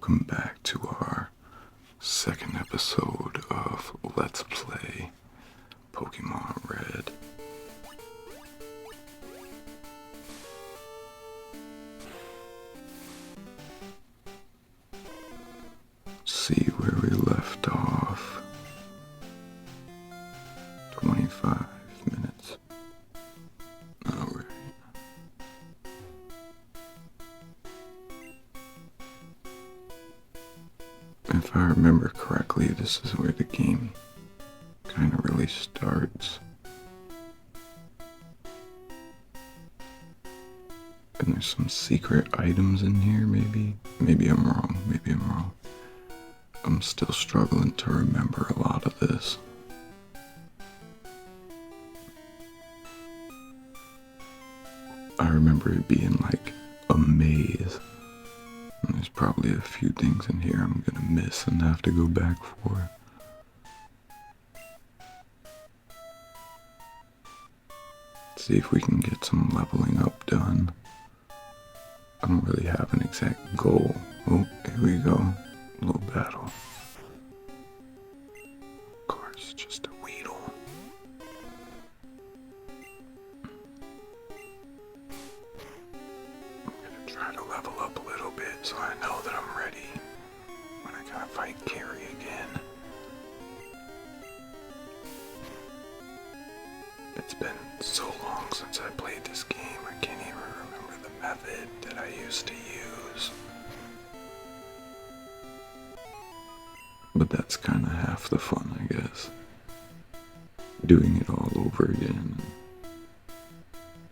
welcome back to our second episode of Let's Play Pokemon Red. See where we left off. 25 minutes. Alright. If I remember correctly, this is where the game kind of really starts. And there's some secret items in here, maybe? Maybe I'm wrong, I'm still struggling to remember a lot of this. I remember it being like a maze. And there's probably a few things in here I'm gonna miss and have to go back for. See if we can get some leveling up done. I don't really have an exact goal. Oh, here we go. Little battle. Of course, just a Weedle. I'm gonna try to level up a little bit so I know that I'm ready when I gotta fight Carrie again. It's been so long since I played this game, I can't even remember the method that I used to use. But that's kind of half the fun, I guess. Doing it all over again and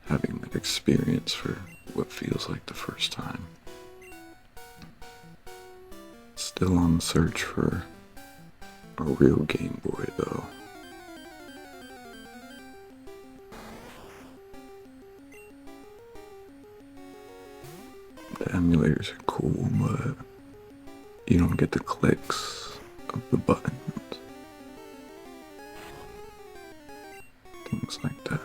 having that experience for what feels like the first time. Still on the search for a real Game Boy, though. The emulators are cool, but you don't get the clicks of the buttons. Things like that.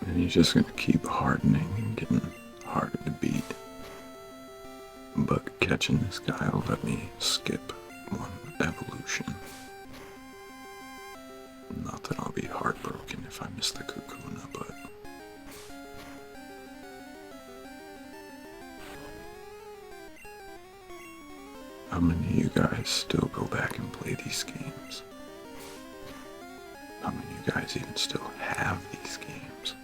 And you're just gonna keep hardening and getting harder to beat. But catching this guy will let me skip one evolution. Not that I'll be heartbroken if I miss the Kakuna, but how many of you guys still go back and play these games? How many of you guys even still have these games?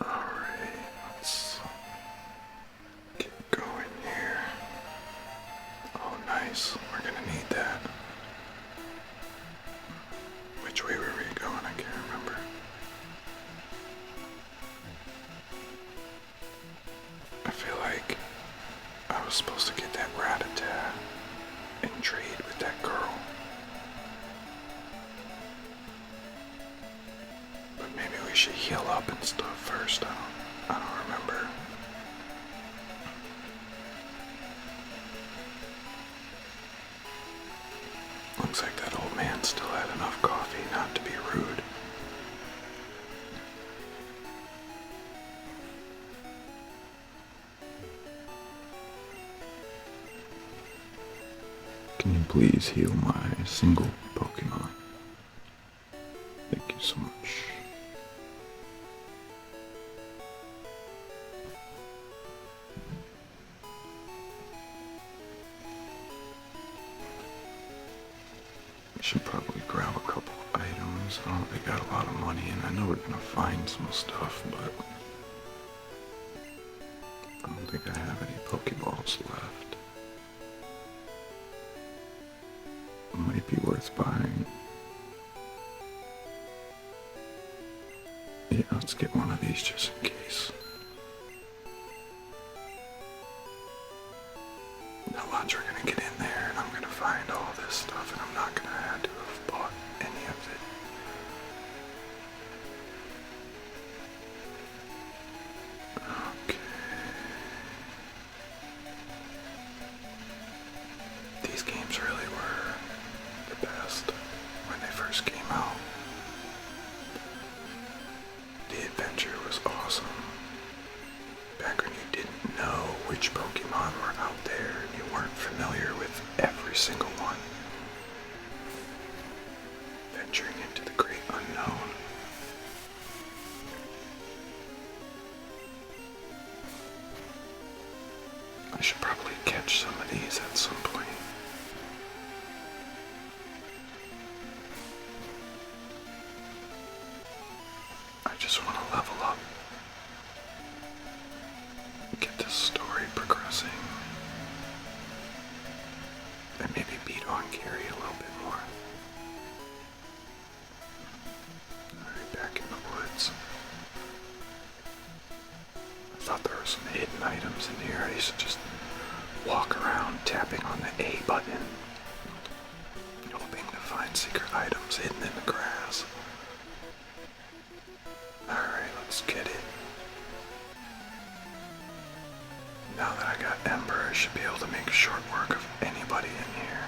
Alright, let's get going here. Oh nice, we're gonna need that. Which way were we going? I can't remember. I feel like I was supposed to get that Rattata and trade with that girl. But maybe we should heal up and stuff first. I don't remember. Looks like that old man still had enough coffee not to be rude. Can you please heal my single Pokemon? Thank you so much. I should probably grab a couple items. Oh, they got a lot of money, and I know we're gonna find some stuff, but I don't think I have any Pokeballs left. Might be worth buying. Yeah, let's get one of these just in case. The odds are gonna get in there and I'm gonna find all this stuff and I'm not gonna have to have bought any of it. Okay. single one. Venturing into the great unknown. I should probably catch some of these at some point. I just want to level up. Get this story progressing. And maybe beat on Gary a little bit more. Alright, back in the woods. I thought there were some hidden items in here. I used to just walk around tapping on the A button, hoping to find secret items hidden in the grass. Alright, let's get it. Now that I got Ember, I should be able to make short work of anybody in here.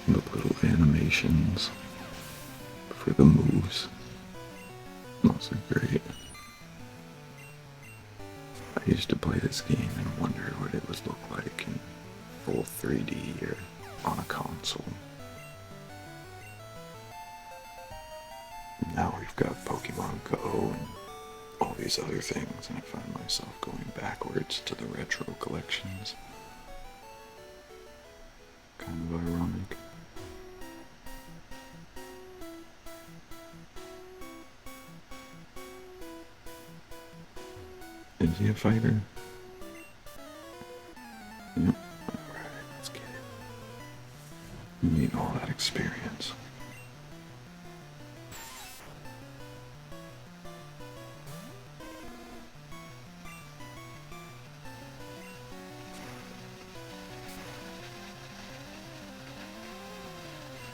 The little animations for the moves. Those are great. I used to play this game and wonder what it would look like in full 3D or on a console. Now we've got Pokemon Go and all these other things, and I find myself going backwards to the retro collections. Kind of ironic. Is he a fighter? Yep. Alright, let's get it. You need all that experience.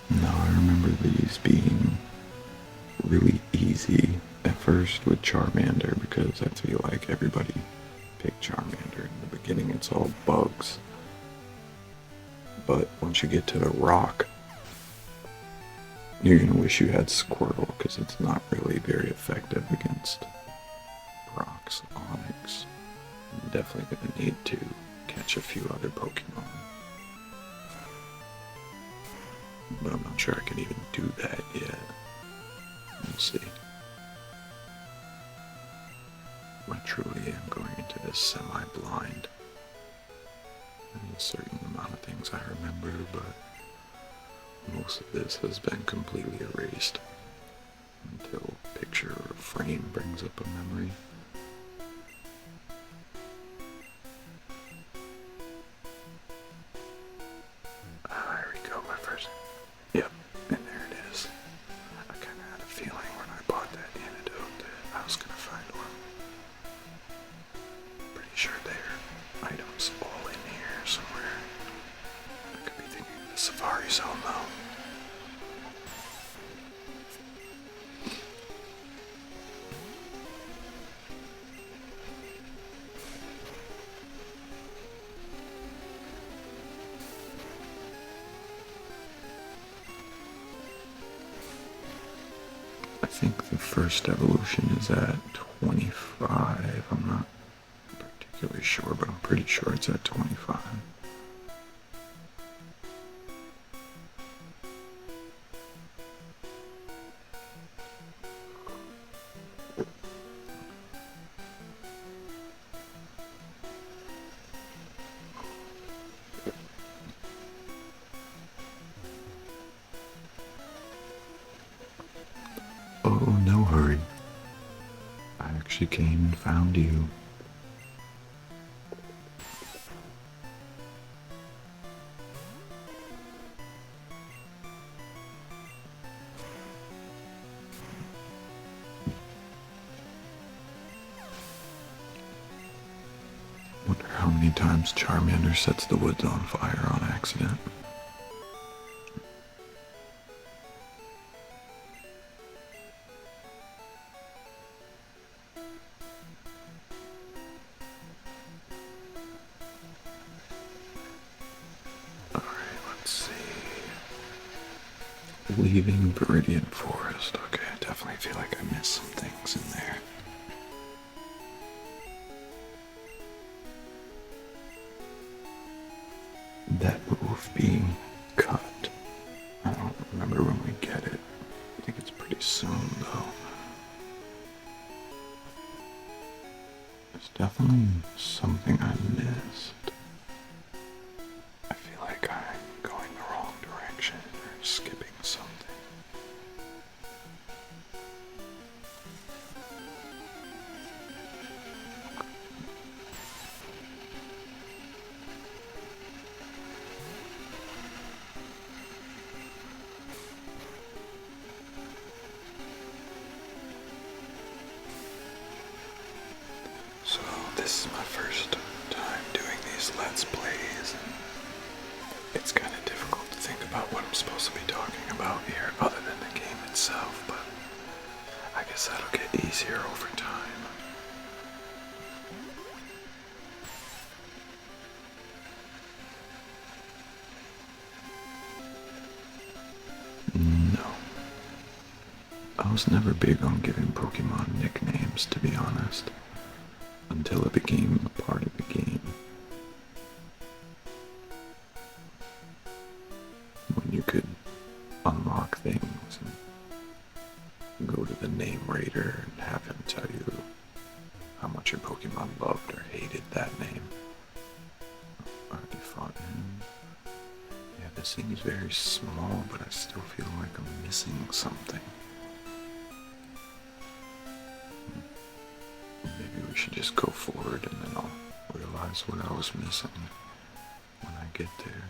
Now I remember these being really easy at first with Charmander, because I feel like everybody picked Charmander. In the beginning it's all bugs. But once you get to the rock, you're gonna wish you had Squirtle, because it's not really very effective against rocks, Onyx. I'm definitely gonna need to catch a few other Pokemon. But I'm not sure I can even do that yet. We'll see. I truly am going into this semi-blind. There's a certain amount of things I remember, but most of this has been completely erased until a picture or a frame brings up a memory. There we go, my first. Yep, and there it is. I kind of had a feeling when I bought that antidote that I was going to find one. Pretty sure there are items all in here somewhere. I could be thinking of the Safari Zone though. I think the first evolution is at 25. I'm not particularly sure, but I'm pretty sure it's at 25. Oh, no hurry. I actually came and found you. Wonder how many times Charmander sets the woods on fire on accident. Leaving Viridian Forest. Okay, I definitely feel like I missed some things in there. That move being cut. I don't remember when we get it. I think it's pretty soon though. There's definitely something I missed. I feel like I'm going the wrong direction or skipping something. So this is my first time doing these Let's Plays, and it's kind of difficult to think about what I'm supposed to be talking about here other than the game itself, but I guess that'll get easier over time. No. I was never big on giving Pokemon nicknames, to be honest, until it became a part of the game. When you could unlock things and go to the name raider and have him tell you how much your Pokemon loved or hated that name. Already fought him. Yeah, this thing is very small, but I still feel like I'm missing something. Maybe we should just go forward and then I'll realize what I was missing when I get there.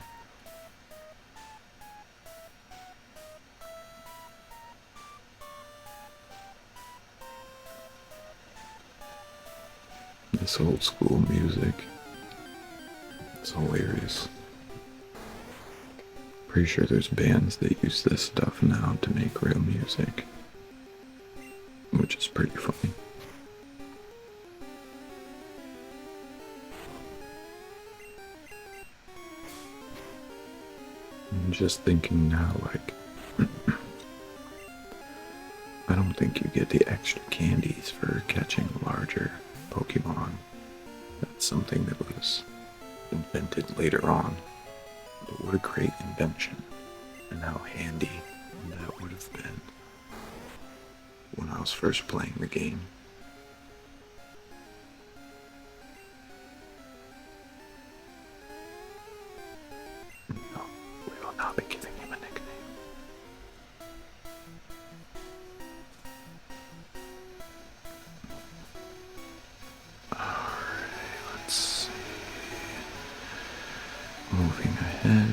This old school music, it's hilarious. Pretty sure there's bands that use this stuff now to make real music, which is pretty funny. I'm just thinking now, like, I don't think you get the extra candies for catching larger Pokemon. That's something that was invented later on. But what a great invention, and how handy that would have been when I was first playing the game. No, we will not be giving him a nickname. Alright, let's see. Moving ahead.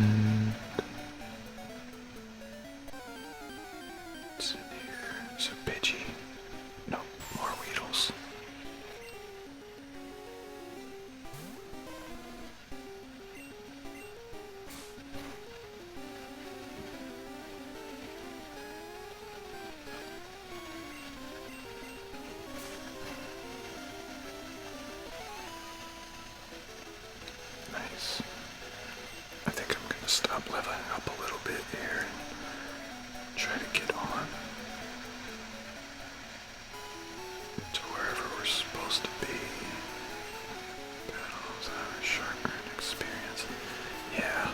What's in here? There's a Pidgey. No, more Weedles. Nice. I think I'm gonna stop leveling up a little bit here and try to get on to wherever we're supposed to be. Battles, sharper experience. Yeah,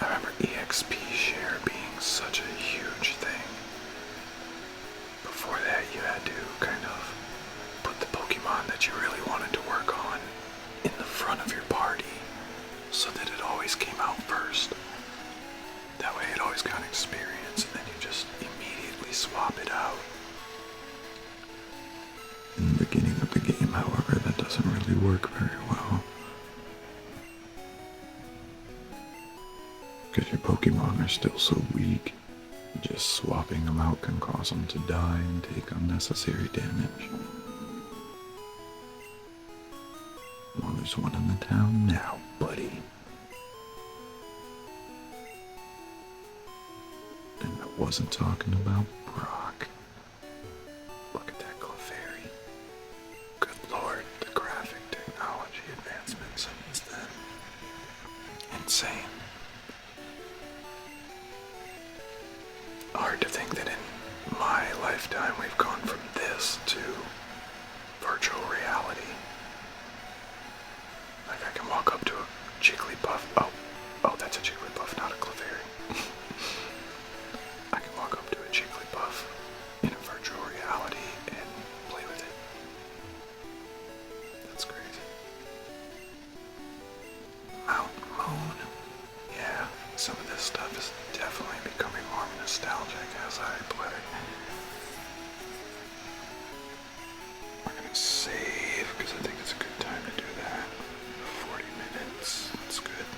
I remember EXP share being such a huge thing. Before that, you had to kind of put the Pokemon that you really wanted to work on in the front of your party, so that it always came out first. That way it always got experience, and then you just immediately swap it out. In the beginning of the game, however, that doesn't really work very well, because your Pokemon are still so weak. Just swapping them out can cause them to die and take unnecessary damage. Well, there's one in the town now, buddy. And I wasn't talking about Brock. Look at that Clefairy. Good lord, the graphic technology advancements since then. Insane. hard to think that in my lifetime we've gone from this to virtual reality. Like I can walk up to a Jigglypuff. Oh, that's a Jigglypuff, not a Clefairy. I can walk up to a Jigglypuff in a virtual reality and play with it. That's crazy. Mountain Moon. Yeah, some of this stuff is definitely becoming more nostalgic as I play. We're gonna save, because I think it's a good time to do that. 40 minutes, that's good.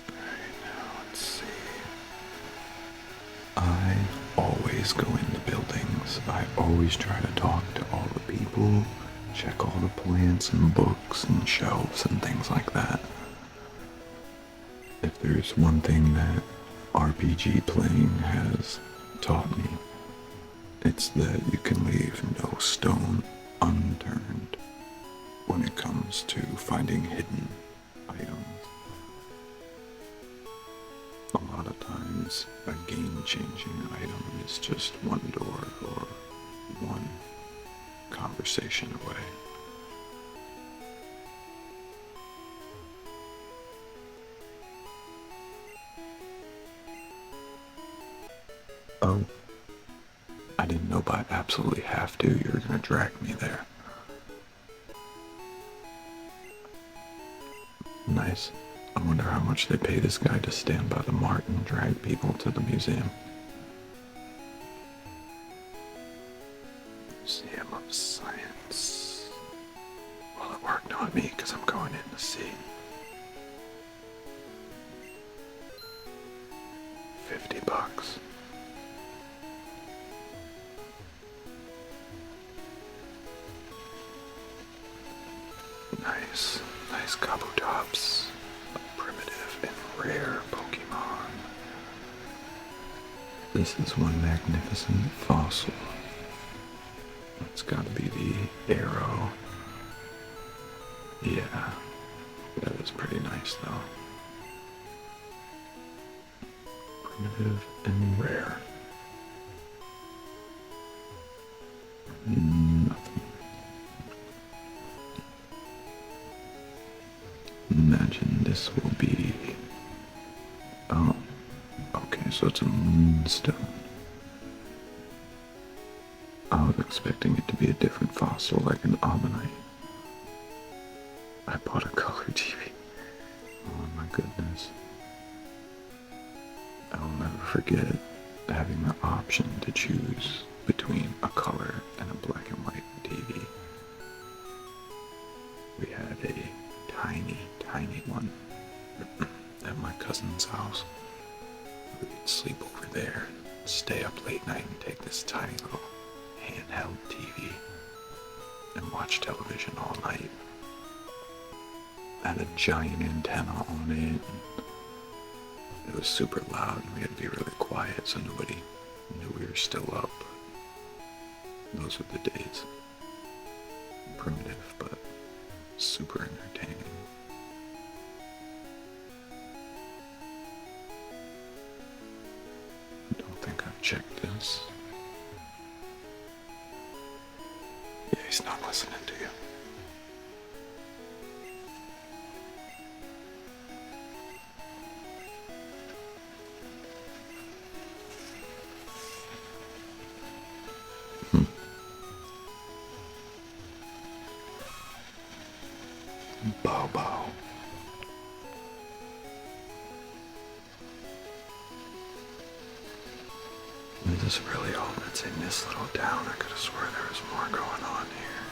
Alright, now let's see. I always go into buildings. I always try to talk to all the people, check all the plants and books and shelves and things like that. If there's one thing that RPG playing has taught me, it's that you can leave no stone unturned when it comes to finding hidden items. A lot of times, a game-changing item is just one door or one conversation away. Oh, I didn't know, but I absolutely have to. You're gonna drag me there. Nice. I wonder how much they pay this guy to stand by the mart and drag people to the museum. Museum of Science. Well, it worked on me because I'm going in to see. 50 bucks. Nice. Nice Kabutops. A primitive and rare Pokemon. This is one magnificent fossil. It's gotta be the arrow. Yeah, that is pretty nice though. Primitive and rare. Nothing. Imagine this will be... Oh, okay, so it's a moonstone. I was expecting it to be a different fossil, like an ammonite. I bought a color TV. Oh my goodness. I'll never forget having the option to choose between a color and a black and white TV. We had a tiny one at my cousin's house. We'd sleep over there, stay up late night and take this tiny little handheld TV and watch television all night. Had a giant antenna on it. It was super loud and we had to be really quiet so nobody knew we were still up. Those were the days. Primitive, but super entertaining. I don't think I've checked this. Yeah, he's not listening to you. Bobo. Is this really all that's in this little town? I could have swore there was more going on here.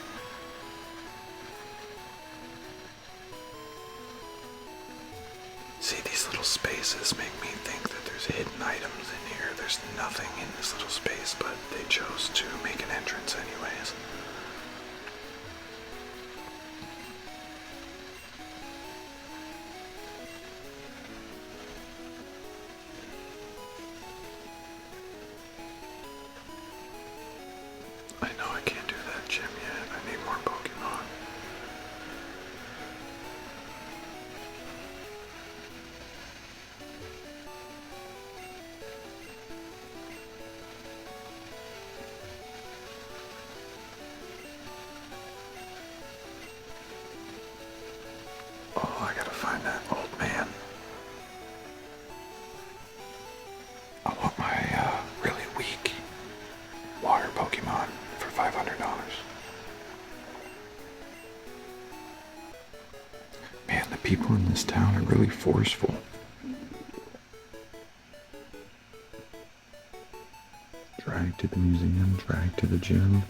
See, these little spaces make me think that there's hidden items in here. There's nothing in this little space, but they chose to make an entrance anyways. I know I can't do that gym yet. I need more Pokemon. Oh, I gotta find that old man. I want my really weak water Pokemon for $500. Man, the people in this town are really forceful. Drag to the museum, drag to the gym.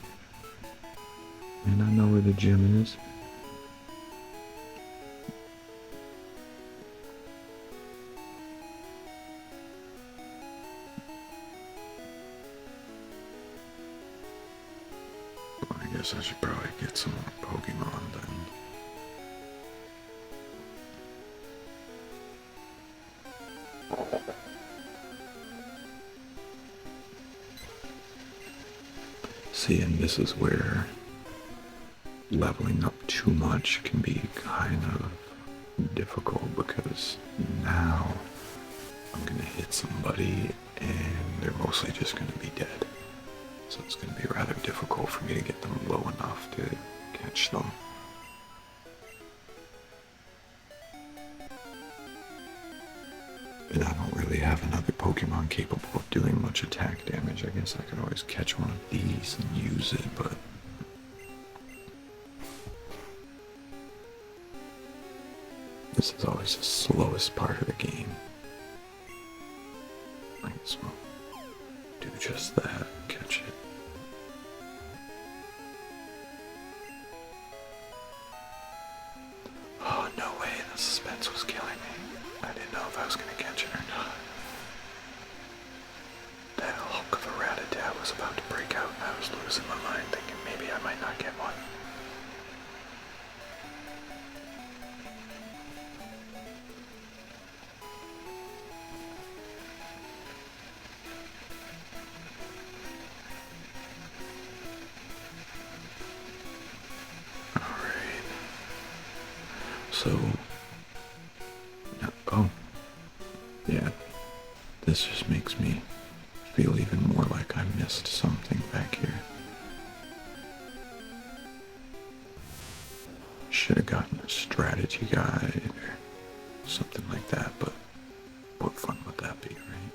And I know where the gym is. Well, I guess I should probably get some more Pokemon then. See, and this is where leveling up too much can be kind of difficult, because now I'm gonna hit somebody and they're mostly just gonna be dead. So it's gonna be rather difficult for me to get them low enough to catch them. And I don't really have another Pokemon capable of doing much attack damage. I guess I could always catch one of these and use it, but this is always the slowest part of the game. I guess we'll do just that, catch it. Oh, no way, the suspense was killing me. I didn't know if I was going to catch it or not. That hulk of a Rattata was about to break out, and I was losing my mind, thinking maybe I might not get one. Alright. So, oh, yeah, this just makes me feel even more like I missed something back here. Should have gotten a strategy guide or something like that, but what fun would that be, right?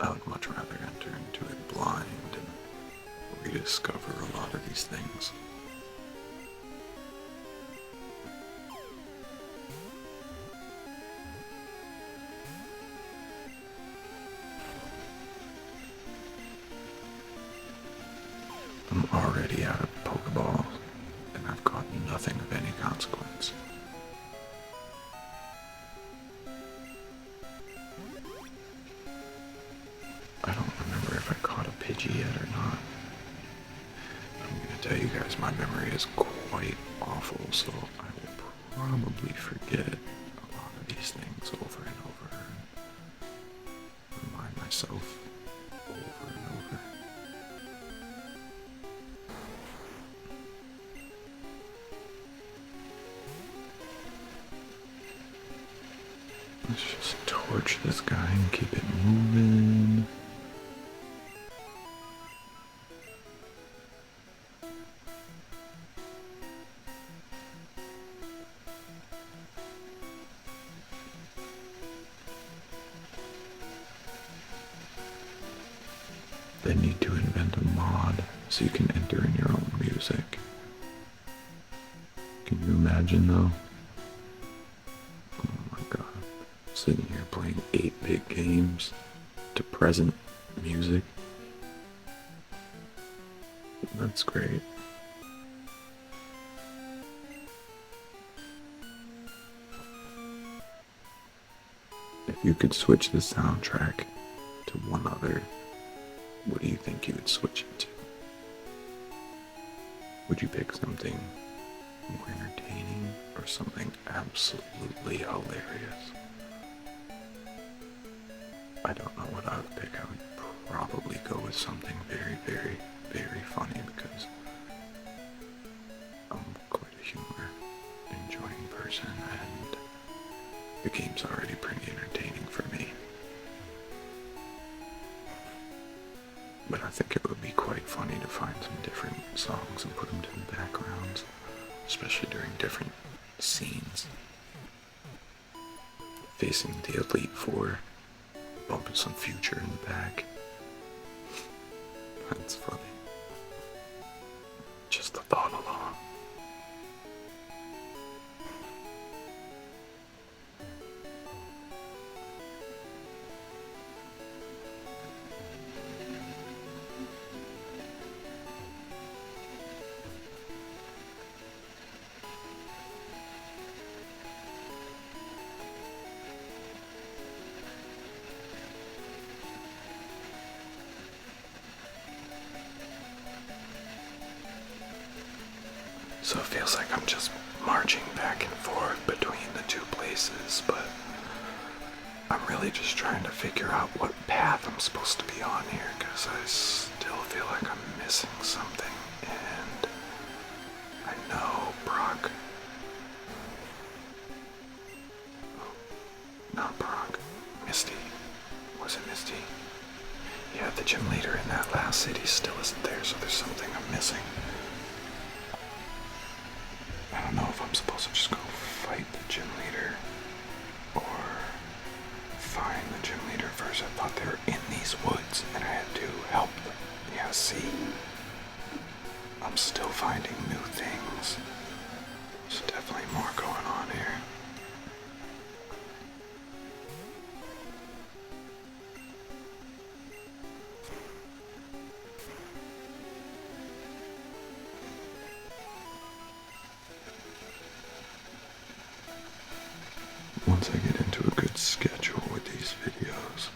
I would much rather enter into it blind and rediscover a lot of these things. I'm already out of Pokeballs, and I've caught nothing of any consequence. I don't remember if I caught a Pidgey yet or not. I'm gonna tell you guys, my memory is quite awful, so I will probably forget a lot of these things over and over, and remind myself over and over. Let's just torch this guy and keep it moving. They need to invent a mod so you can enter in your own music. Can you imagine though? Oh my god. Sitting here playing 8-bit games to present music. That's great. If you could switch the soundtrack to one other, what do you think you would switch it to? Would you pick something more entertaining or something absolutely hilarious? I don't know what I would pick. I would probably go with something very, very, very funny, because I'm quite a humor-enjoying person, and the game's already pretty entertaining for me. But I think it would be quite funny to find some different songs and put them to the backgrounds. especially during different scenes. Facing the Elite Four, bumping some Future in the back. That's funny. Just the thought alone. So it feels like I'm just marching back and forth between the two places, but I'm really just trying to figure out what path I'm supposed to be on here, because I still feel like I'm missing something, and I know Brock. Oh, not Brock. Misty. Was it Misty? Yeah, the gym leader in that last city still isn't there, so there's something I'm missing. I don't know if I'm supposed to just go fight the gym leader or find the gym leader first. I thought they were in these woods and I had to help them. Yeah, see? I'm still finding new things. There's definitely more going on here. Once I get into a good schedule with these videos,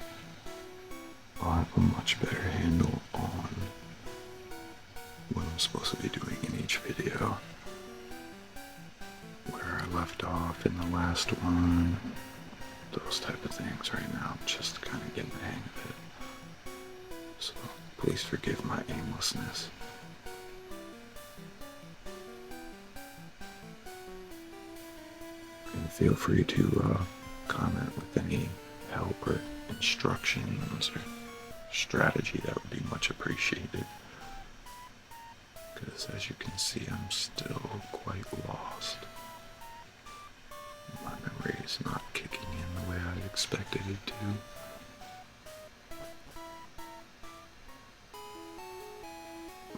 I'll have a much better handle on what I'm supposed to be doing in each video. Where I left off in the last one, those type of things. Right now, I'm just kind of getting the hang of it. So please forgive my aimlessness. And feel free to comment with any help or instructions or strategy. That would be much appreciated. Because as you can see, I'm still quite lost. My memory is not kicking in the way I expected it to.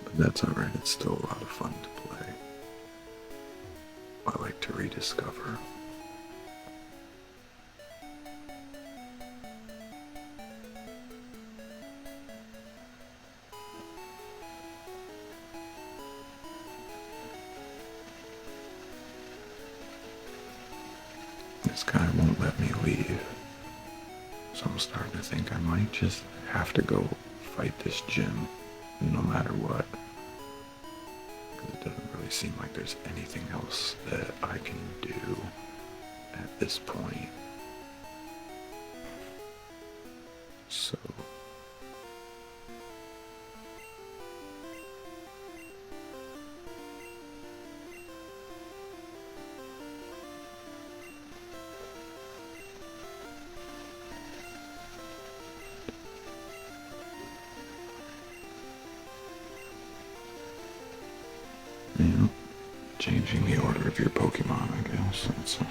But that's alright, it's still a lot of fun to play. I like to rediscover. This guy won't let me leave, so I'm starting to think I might just have to go fight this gym no matter what, because it doesn't really seem like there's anything else that I can do at this point. So changing the order of your Pokemon, I guess. That's a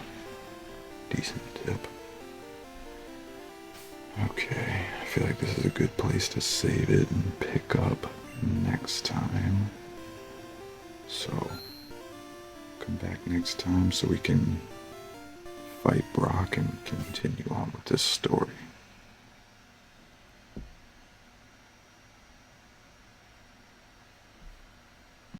decent tip. Okay, I feel like this is a good place to save it and pick up next time. So, come back next time so we can fight Brock and continue on with this story.